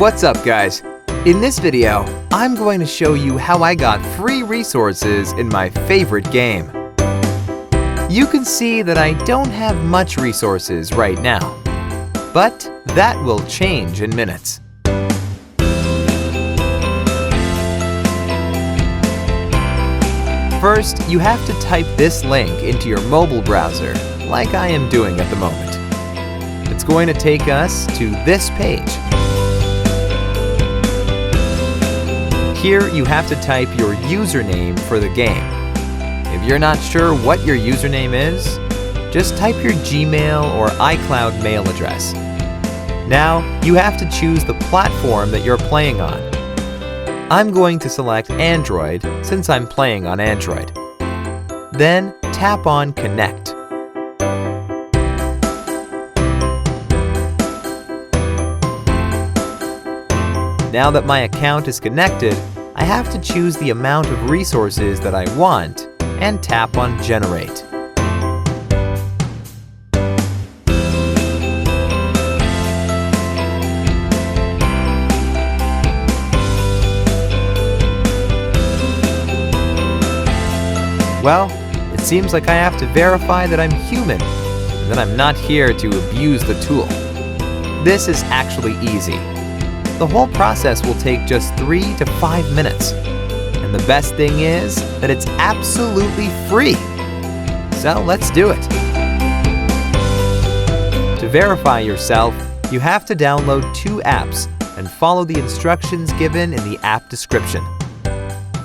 What's up, guys? In this video, I'm going to show you how I got free resources in my favorite game. You can see that I don't have much resources right now, but that will change in minutes. First, you have to type this link into your mobile browser, like I am doing at the moment. It's going to take us to this page. Here, you have to type your username for the game. If you're not sure what your username is, just type your Gmail or iCloud mail address. Now, you have to choose the platform that you're playing on. I'm going to select Android since I'm playing on Android. Then, tap on Connect. Now that my account is connected, I have to choose the amount of resources that I want and tap on Generate. Well, it seems like I have to verify that I'm human and that I'm not here to abuse the tool. This is actually easy. The whole process will take just 3 to 5 minutes. And the best thing is that it's absolutely free. So let's do it. To verify yourself, you have to download 2 apps and follow the instructions given in the app description.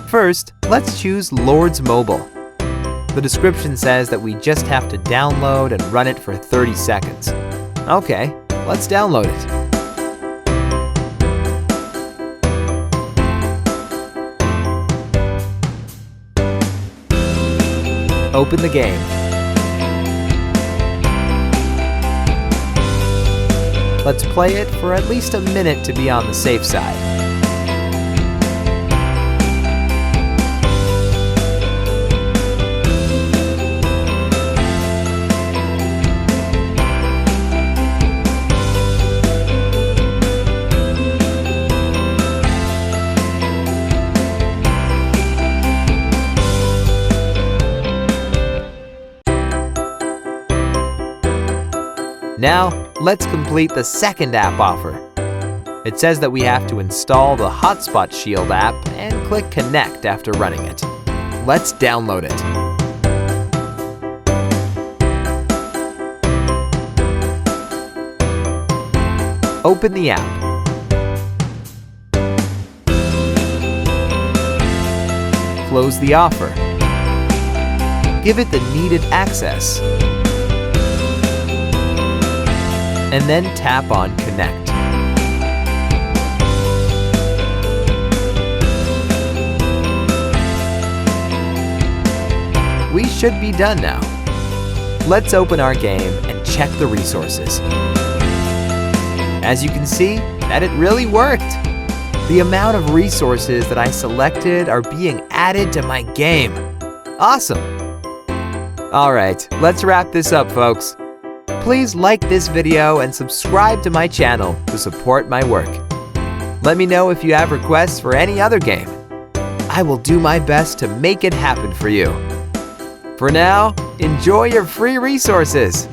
First, let's choose Lords Mobile. The description says that we just have to download and run it for 30 seconds. Okay, let's download it. Open the game. Let's play it for at least a minute to be on the safe side. Now, let's complete the second app offer. It says that we have to install the Hotspot Shield app and click Connect after running it. Let's download it. Open the app. Close the offer. Give it the needed access. And then tap on Connect. We should be done now. Let's open our game and check the resources. As you can see, that it really worked. The amount of resources that I selected are being added to my game. Awesome! Alright, let's wrap this up, folks. Please like this video and subscribe to my channel to support my work. Let me know if you have requests for any other game. I will do my best to make it happen for you. For now, enjoy your free resources.